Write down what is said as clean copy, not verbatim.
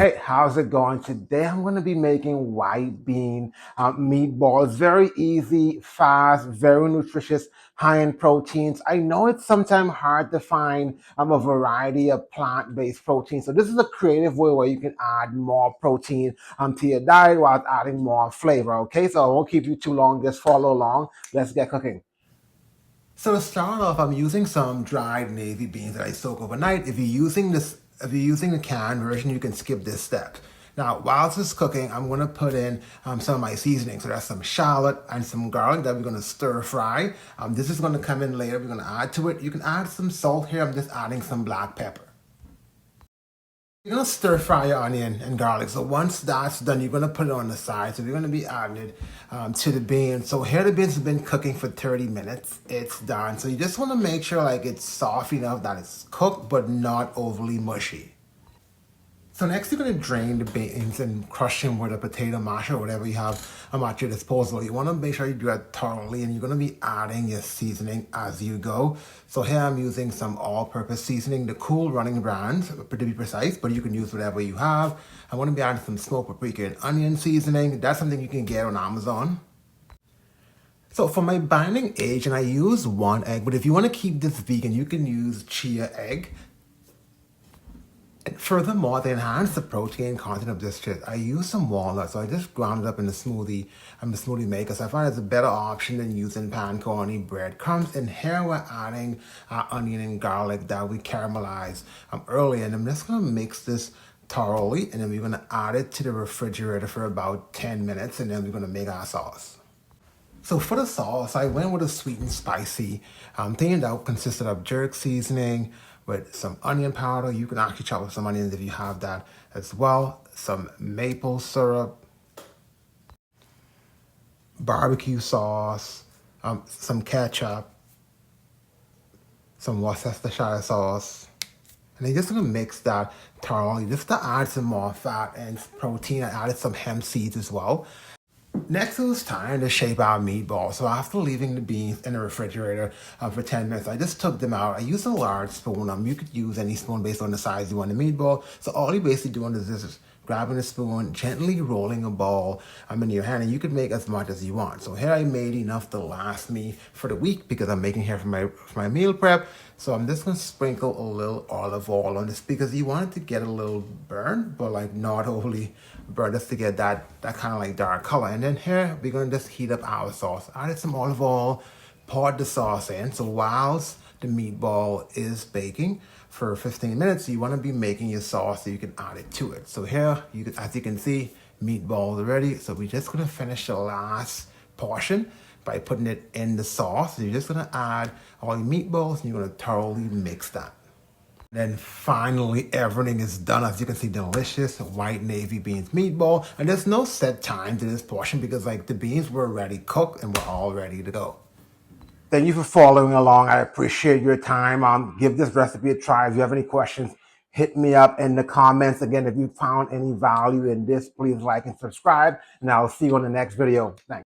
Hey, how's it going? Today I'm going to be making white bean meatballs. Very easy, fast, very nutritious, high in proteins. I know it's sometimes hard to find a variety of plant-based proteins. So this is a creative way where you can add more protein to your diet while adding more flavor. Okay, so I won't keep you too long. Just follow along. Let's get cooking. So to start off, I'm using some dried navy beans that I soak overnight. If you're using the canned version, you can skip this step. Now, while this is cooking, I'm going to put in some of my seasoning. So that's some shallot and some garlic that we're going to stir fry. This is going to come in later. We're going to add to it. You can add some salt here. I'm just adding some black pepper. You're going to stir fry your onion and garlic. So once that's done, you're going to put it on the side. So we're going to be adding it to the beans. So here the beans have been cooking for 30 minutes. It's done. So you just want to make sure like it's soft enough that it's cooked but not overly mushy. So next you're going to drain the beans and crush them with a potato masher or whatever you have at your disposal. You want to make sure you do that thoroughly, and you're going to be adding your seasoning as you go. So here I'm using some all-purpose seasoning, the Cool Running brand to be precise, but you can use whatever you have. I want to be adding some smoked paprika and onion seasoning. That's something you can get on Amazon. So for my binding agent, I use 1 egg, but if you want to keep this vegan, you can use chia egg. And furthermore, to enhance the protein content of this dish, I use some walnuts. So I just ground it up in the smoothie. I'm the smoothie maker. So I find it's a better option than using panko or any breadcrumbs. And here we're adding onion and garlic that we caramelized earlier. And I'm just going to mix this thoroughly. And then we're going to add it to the refrigerator for about 10 minutes. And then we're going to make our sauce. So for the sauce, I went with a sweet and spicy thing that consisted of jerk seasoning with some onion powder. You can actually chop up some onions if you have that as well. Some maple syrup, barbecue sauce, some ketchup, some Worcestershire sauce. And I'm just gonna mix that thoroughly just to add some more fat and protein. I added some hemp seeds as well. Next, it was time to shape our meatballs. So after leaving the beans in the refrigerator for 10 minutes, I just took them out. I used a large spoon. You could use any spoon based on the size you want the meatball. So all you're basically doing is just grabbing a spoon, gently rolling a ball in your hand, and you could make as much as you want. So here I made enough to last me for the week because I'm making here for my meal prep. So I'm just gonna sprinkle a little olive oil on this because you want it to get a little burnt, but like not overly burnt, just to get that kind of like dark color. And then here we're gonna just heat up our sauce. I added some olive oil, poured the sauce in. So whilst the meatball is baking for 15 minutes, you want to be making your sauce so you can add it to it. So here, as you can see, meatballs are ready. So we're just going to finish the last portion by putting it in the sauce. So you're just going to add all your meatballs and you're going to thoroughly mix that. Then finally, everything is done. As you can see, delicious white navy beans meatball. And there's no set time to this portion because like the beans were already cooked and we're all ready to go. Thank you for following along. I appreciate your time. Give this recipe a try. If you have any questions, hit me up in the comments. Again, if you found any value in this, please like and subscribe. And I'll see you on the next video. Thanks.